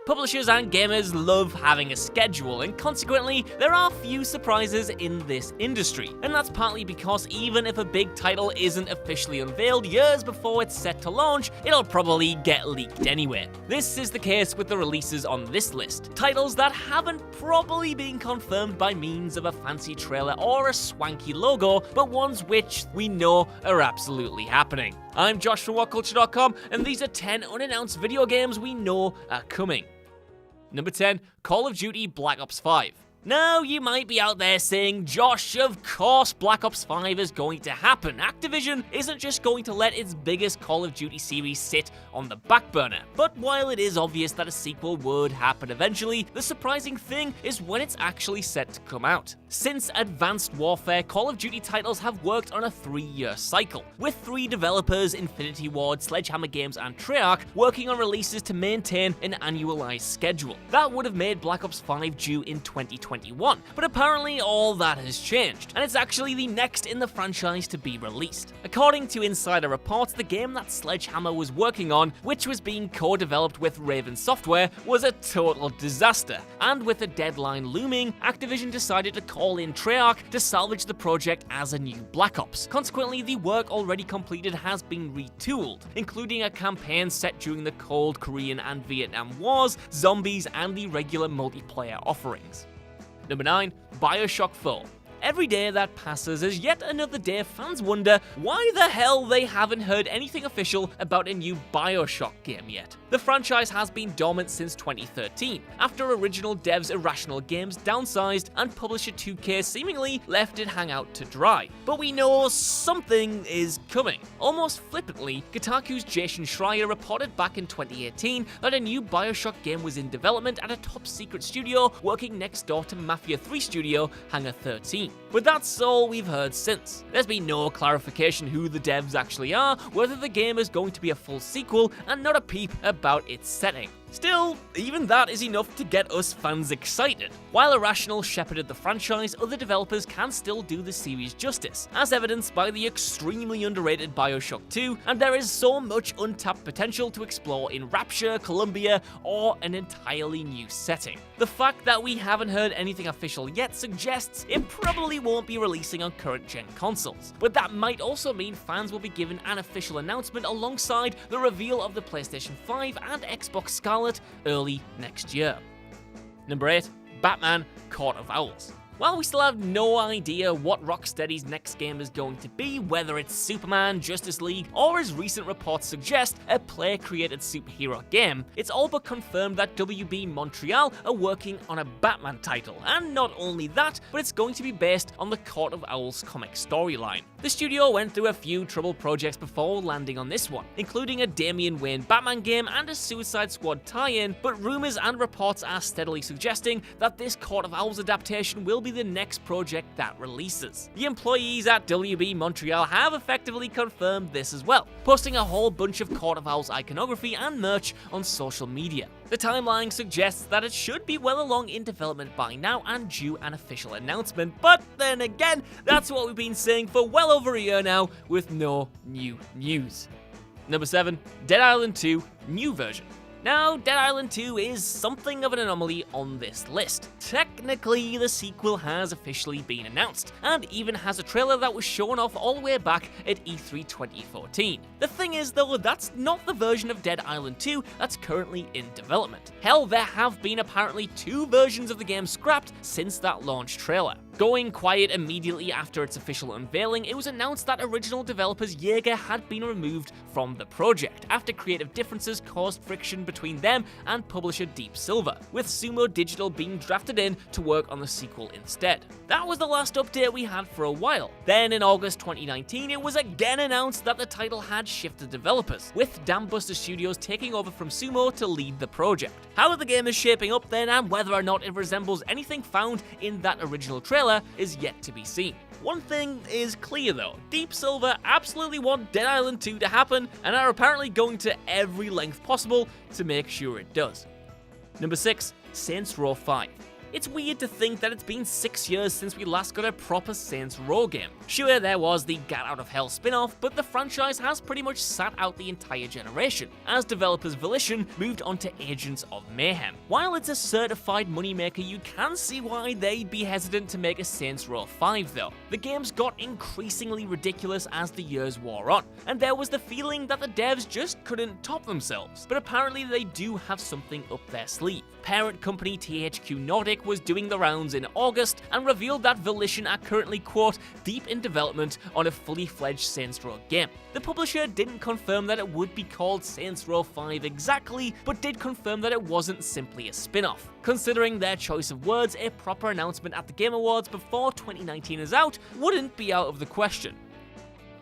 Publishers and gamers love having a schedule, and consequently, there are few surprises in this industry. And that's partly because even if a big title isn't officially unveiled years before it's set to launch, it'll probably get leaked anyway. This is the case with the releases on this list. Titles that haven't probably been confirmed by means of a fancy trailer or a swanky logo, but ones which we know are absolutely happening. I'm Josh from WhatCulture.com, and these are 10 unannounced video games we know are coming. Number 10, Call of Duty Black Ops 5. Now, you might be out there saying, Josh, of course Black Ops 5 is going to happen. Activision isn't just going to let its biggest Call of Duty series sit on the back burner. But while it is obvious that a sequel would happen eventually, the surprising thing is when it's actually set to come out. Since Advanced Warfare, Call of Duty titles have worked on a 3-year cycle, with 3 developers, Infinity Ward, Sledgehammer Games and Treyarch, working on releases to maintain an annualized schedule. That would have made Black Ops 5 due in 2021, but apparently all that has changed, and it's actually the next in the franchise to be released. According to insider reports, the game that Sledgehammer was working on, which was being co-developed with Raven Software, was a total disaster, and with a deadline looming, Activision decided to call in Treyarch to salvage the project as a new Black Ops. Consequently, the work already completed has been retooled, including a campaign set during the Cold, Korean and Vietnam Wars, zombies and the regular multiplayer offerings. Number 9, BIOSHOCK 4. Every day that passes is yet another day fans wonder why the hell they haven't heard anything official about a new BioShock game yet. The franchise has been dormant since 2013, after original devs Irrational Games downsized and publisher 2K seemingly left it hang out to dry. But we know something is coming. Almost flippantly, Kotaku's Jason Schreier reported back in 2018 that a new BioShock game was in development at a top-secret studio working next door to Mafia 3 studio Hangar 13. But that's all we've heard since. There's been no clarification who the devs actually are, whether the game is going to be a full sequel, and not a peep about its setting. Still, even that is enough to get us fans excited. While Irrational shepherded the franchise, other developers can still do the series justice, as evidenced by the extremely underrated BioShock 2, and there is so much untapped potential to explore in Rapture, Columbia, or an entirely new setting. The fact that we haven't heard anything official yet suggests it probably won't be releasing on current-gen consoles, but that might also mean fans will be given an official announcement alongside the reveal of the PlayStation 5 and Xbox Scarlet early next year. Number 8, Batman Court of Owls. While we still have no idea what Rocksteady's next game is going to be, whether it's Superman, Justice League, or as recent reports suggest, a player-created superhero game, it's all but confirmed that WB Montreal are working on a Batman title. And not only that, but it's going to be based on the Court of Owls comic storyline. The studio went through a few troubled projects before landing on this one, including a Damian Wayne Batman game and a Suicide Squad tie-in, but rumors and reports are steadily suggesting that this Court of Owls adaptation will be the next project that releases. The employees at WB Montreal have effectively confirmed this as well, posting a whole bunch of Court of Owls iconography and merch on social media. The timeline suggests that it should be well along in development by now and due an official announcement, but then again, that's what we've been saying for well over a year now with no new news. Number 7, Dead Island 2 New Version. Now, Dead Island 2 is something of an anomaly on this list. Technically, the sequel has officially been announced, and even has a trailer that was shown off all the way back at E3 2014. The thing is though, that's not the version of Dead Island 2 that's currently in development. Hell, there have been apparently 2 versions of the game scrapped since that launch trailer. Going quiet immediately after its official unveiling, it was announced that original developers Yager had been removed from the project after creative differences caused friction between them and publisher Deep Silver, with Sumo Digital being drafted in to work on the sequel instead. That was the last update we had for a while. Then in August 2019, it was again announced that the title had shifted developers, with Dambuster Studios taking over from Sumo to lead the project. How the game is shaping up then, and whether or not it resembles anything found in that original trailer, is yet to be seen. One thing is clear though, Deep Silver absolutely want Dead Island 2 to happen and are apparently going to every length possible to make sure it does. Number 6, Saints Row 5. It's weird to think that it's been 6 years since we last got a proper Saints Row game. Sure, there was the Get Out of Hell spin-off, but the franchise has pretty much sat out the entire generation, as developers Volition moved on to Agents of Mayhem. While it's a certified moneymaker, you can see why they'd be hesitant to make a Saints Row 5 though. The games got increasingly ridiculous as the years wore on, and there was the feeling that the devs just couldn't top themselves. But apparently they do have something up their sleeve. Parent company THQ Nordic was doing the rounds in August and revealed that Volition are currently, quote, deep in development on a fully fledged Saints Row game. The publisher didn't confirm that it would be called Saints Row 5 exactly, but did confirm that it wasn't simply a spin-off. Considering their choice of words, a proper announcement at the Game Awards before 2019 is out wouldn't be out of the question.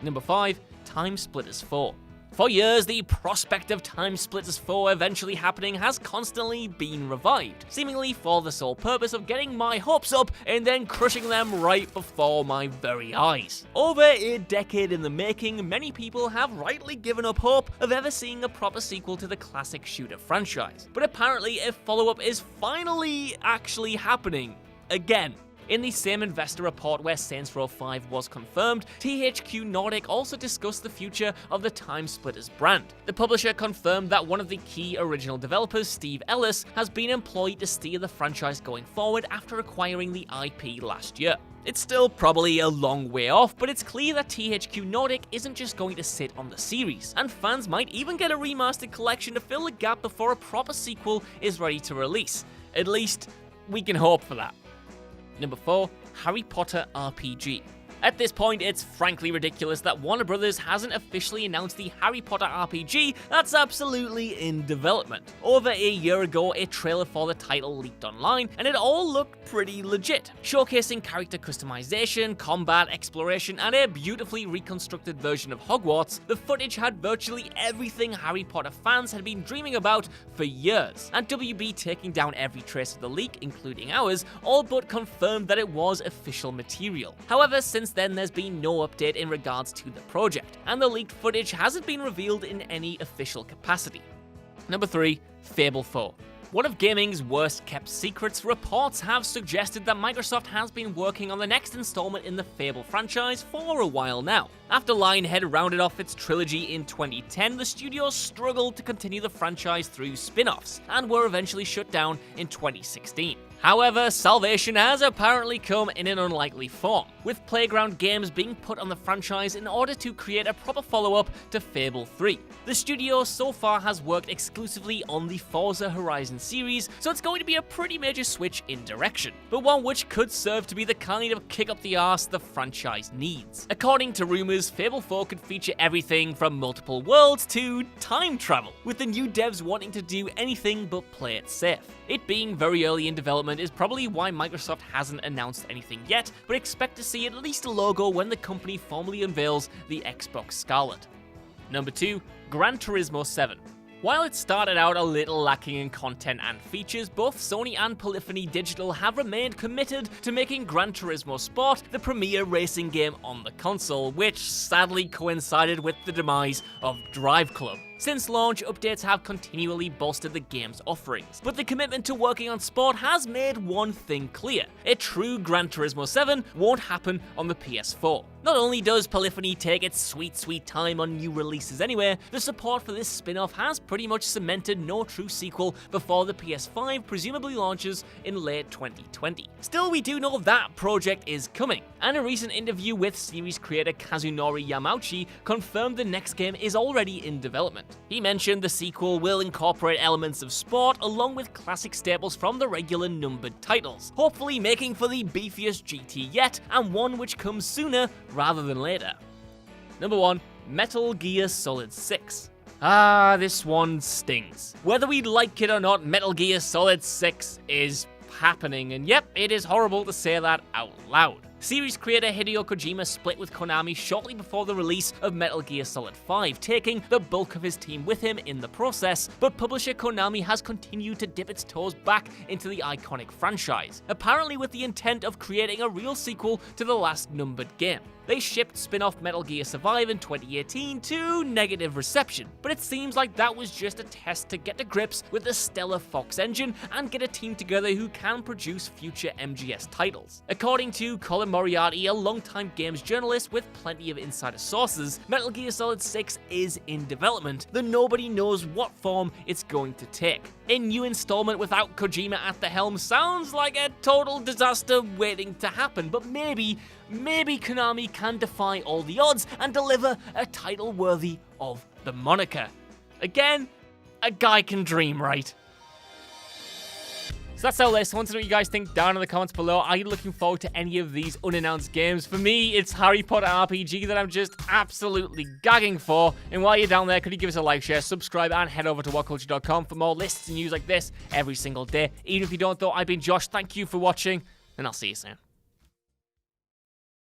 Number 5, Timesplitters 4. For years, the prospect of Timesplitters 4 eventually happening has constantly been revived, seemingly for the sole purpose of getting my hopes up and then crushing them right before my very eyes. Over a decade in the making, many people have rightly given up hope of ever seeing a proper sequel to the classic shooter franchise. But apparently a follow-up is finally actually happening again. In the same investor report where Saints Row 5 was confirmed, THQ Nordic also discussed the future of the Timesplitters brand. The publisher confirmed that one of the key original developers, Steve Ellis, has been employed to steer the franchise going forward after acquiring the IP last year. It's still probably a long way off, but it's clear that THQ Nordic isn't just going to sit on the series, and fans might even get a remastered collection to fill the gap before a proper sequel is ready to release. At least, we can hope for that. Number 4, Harry Potter RPG. At this point, it's frankly ridiculous that Warner Bros. Hasn't officially announced the Harry Potter RPG that's absolutely in development. Over a year ago, a trailer for the title leaked online, and it all looked pretty legit, showcasing character customization, combat, exploration, and a beautifully reconstructed version of Hogwarts. The footage had virtually everything Harry Potter fans had been dreaming about for years, and WB, taking down every trace of the leak, including ours, all but confirmed that it was official material. However, since then there's been no update in regards to the project, and the leaked footage hasn't been revealed in any official capacity. Number 3, Fable 4. One of gaming's worst kept secrets, reports have suggested that Microsoft has been working on the next installment in the Fable franchise for a while now. After Lionhead rounded off its trilogy in 2010, the studio struggled to continue the franchise through spin-offs, and were eventually shut down in 2016. However, salvation has apparently come in an unlikely form, with Playground Games being put on the franchise in order to create a proper follow-up to Fable 3. The studio so far has worked exclusively on the Forza Horizon series, so it's going to be a pretty major switch in direction, but one which could serve to be the kind of kick up the arse the franchise needs. According to rumors, Fable 4 could feature everything from multiple worlds to time travel, with the new devs wanting to do anything but play it safe. It being very early in development is probably why Microsoft hasn't announced anything yet, but expect to see at least a logo when the company formally unveils the Xbox Scarlet. Number 2, Gran Turismo 7. While it started out a little lacking in content and features, both Sony and Polyphony Digital have remained committed to making Gran Turismo Sport the premier racing game on the console, which sadly coincided with the demise of Drive Club. Since launch, updates have continually bolstered the game's offerings, but the commitment to working on sport has made one thing clear: a true Gran Turismo 7 won't happen on the PS4. Not only does Polyphony take its sweet time on new releases anyway, the support for this spin-off has pretty much cemented no true sequel before the PS5 presumably launches in late 2020. Still, we do know that project is coming, and a recent interview with series creator Kazunori Yamauchi confirmed the next game is already in development. He mentioned the sequel will incorporate elements of sport along with classic staples from the regular numbered titles, hopefully making for the beefiest GT yet, and one which comes sooner rather than later. Number 1, Metal Gear Solid 6. This one stings. Whether we like it or not, Metal Gear Solid 6 is happening, and yep, it is horrible to say that out loud. Series creator Hideo Kojima split with Konami shortly before the release of Metal Gear Solid 5, taking the bulk of his team with him in the process, but publisher Konami has continued to dip its toes back into the iconic franchise, apparently with the intent of creating a real sequel to the last numbered game. They shipped spin-off Metal Gear Survive in 2018 to negative reception, but it seems like that was just a test to get to grips with the stellar Fox engine and get a team together who can produce future MGS titles. According to Colin Moriarty, a longtime games journalist with plenty of insider sources, Metal Gear Solid 6 is in development, though nobody knows what form it's going to take. A new installment without Kojima at the helm sounds like a total disaster waiting to happen, but maybe Konami can defy all the odds and deliver a title worthy of the moniker. Again, a guy can dream, right? So that's our list. I want to know what you guys think down in the comments below. Are you looking forward to any of these unannounced games? For me, it's Harry Potter RPG that I'm just absolutely gagging for. And while you're down there, could you give us a like, share, subscribe, and head over to WhatCulture.com for more lists and news like this every single day. Even if you don't, though, I've been Josh. Thank you for watching, and I'll see you soon.